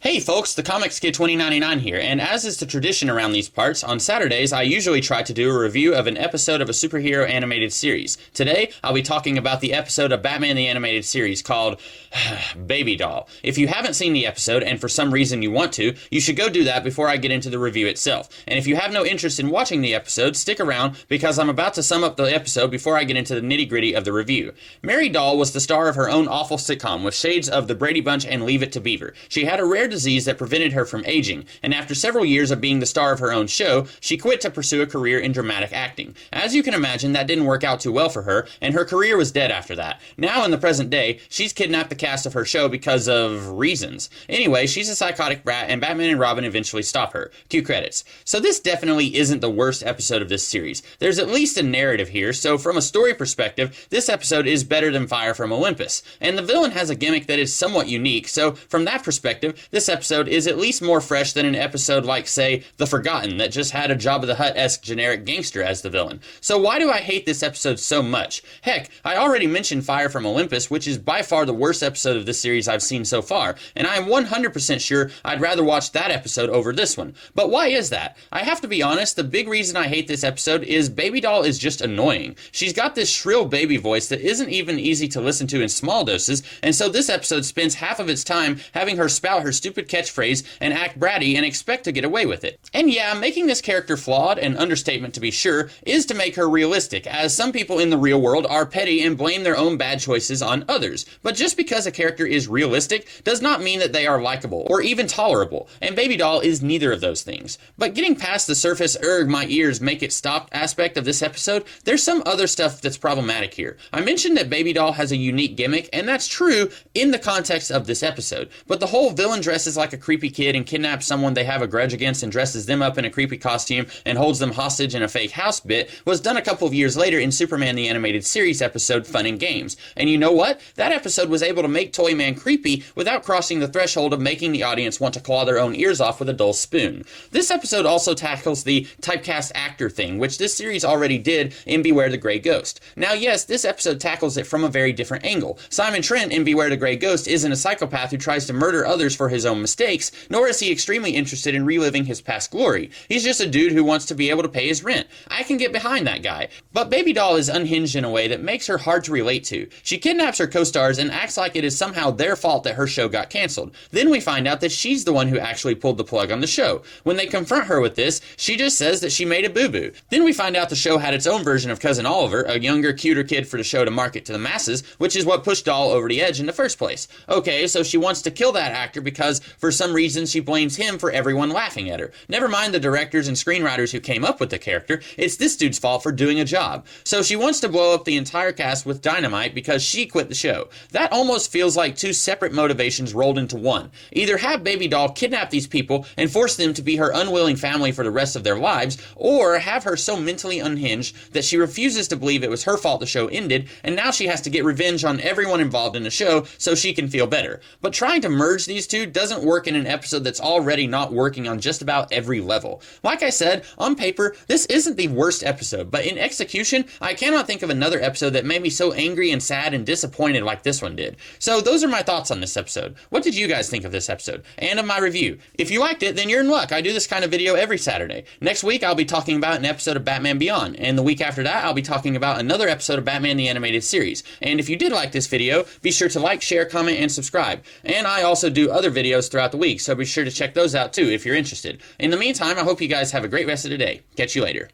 Hey folks, the Comics Kid 2099 here, and as is the tradition around these parts, on Saturdays I usually try to do a review of an episode of a superhero animated series. Today, I'll be talking about the episode of Batman the Animated Series called Baby Doll. If you haven't seen the episode, and for some reason you want to, you should go do that before I get into the review itself. And if you have no interest in watching the episode, stick around, because I'm about to sum up the episode before I get into the nitty-gritty of the review. Mary Doll was the star of her own awful sitcom with shades of The Brady Bunch and Leave It to Beaver. She had a rare disease that prevented her from aging, and after several years of being the star of her own show, she quit to pursue a career in dramatic acting. As you can imagine, that didn't work out too well for her, and her career was dead after that. Now, in the present day, she's kidnapped the cast of her show because of reasons. Anyway, she's a psychotic brat, and Batman and Robin eventually stop her. Cue credits. So this definitely isn't the worst episode of this series. There's at least a narrative here, so from a story perspective, this episode is better than Fire from Olympus. And the villain has a gimmick that is somewhat unique, so from that perspective, this episode is at least more fresh than an episode like, say, The Forgotten, that just had a Jabba the Hutt-esque generic gangster as the villain. So why do I hate this episode so much? Heck, I already mentioned Fire from Olympus, which is by far the worst episode of this series I've seen so far, and I am 100% sure I'd rather watch that episode over this one. But why is that? I have to be honest, the big reason I hate this episode is Baby Doll is just annoying. She's got this shrill baby voice that isn't even easy to listen to in small doses, and so this episode spends half of its time having her spout her stupid catchphrase and act bratty and expect to get away with it. And yeah, making this character flawed, an understatement to be sure, is to make her realistic, as some people in the real world are petty and blame their own bad choices on others. But just because a character is realistic does not mean that they are likable or even tolerable, and Baby Doll is neither of those things. But getting past the surface my ears make it stop aspect of this episode, there's some other stuff that's problematic here. I mentioned that Baby Doll has a unique gimmick, and that's true in the context of this episode, but the whole villain dresses like a creepy kid and kidnaps someone they have a grudge against and dresses them up in a creepy costume and holds them hostage in a fake house bit was done a couple of years later in Superman the Animated Series episode Fun and Games. And you know what? That episode was able to make Toyman creepy without crossing the threshold of making the audience want to claw their own ears off with a dull spoon. This episode also tackles the typecast actor thing, which this series already did in Beware the Grey Ghost. Now yes, this episode tackles it from a very different angle. Simon Trent in Beware the Grey Ghost isn't a psychopath who tries to murder others for his own mistakes, nor is he extremely interested in reliving his past glory. He's just a dude who wants to be able to pay his rent. I can get behind that guy. But Baby Doll is unhinged in a way that makes her hard to relate to. She kidnaps her co-stars and acts like it is somehow their fault that her show got canceled. Then we find out that she's the one who actually pulled the plug on the show. When they confront her with this, she just says that she made a boo-boo. Then we find out the show had its own version of Cousin Oliver, a younger, cuter kid for the show to market to the masses, which is what pushed Doll over the edge in the first place. Okay, so she wants to kill that actor because for some reason she blames him for everyone laughing at her. Never mind the directors and screenwriters who came up with the character, it's this dude's fault for doing a job. So she wants to blow up the entire cast with dynamite because she quit the show. That almost feels like two separate motivations rolled into one. Either have Baby Doll kidnap these people and force them to be her unwilling family for the rest of their lives, or have her so mentally unhinged that she refuses to believe it was her fault the show ended, and now she has to get revenge on everyone involved in the show so she can feel better. But trying to merge these two doesn't work in an episode that's already not working on just about every level. Like I said, on paper, this isn't the worst episode, but in execution, I cannot think of another episode that made me so angry and sad and disappointed like this one did. So those are my thoughts on this episode. What did you guys think of this episode? And of my review? If you liked it, then you're in luck. I do this kind of video every Saturday. Next week, I'll be talking about an episode of Batman Beyond, and the week after that, I'll be talking about another episode of Batman the Animated Series. And if you did like this video, be sure to like, share, comment, and subscribe. And I also do other videos throughout the week, so be sure to check those out too if you're interested. In the meantime, I hope you guys have a great rest of the day. Catch you later.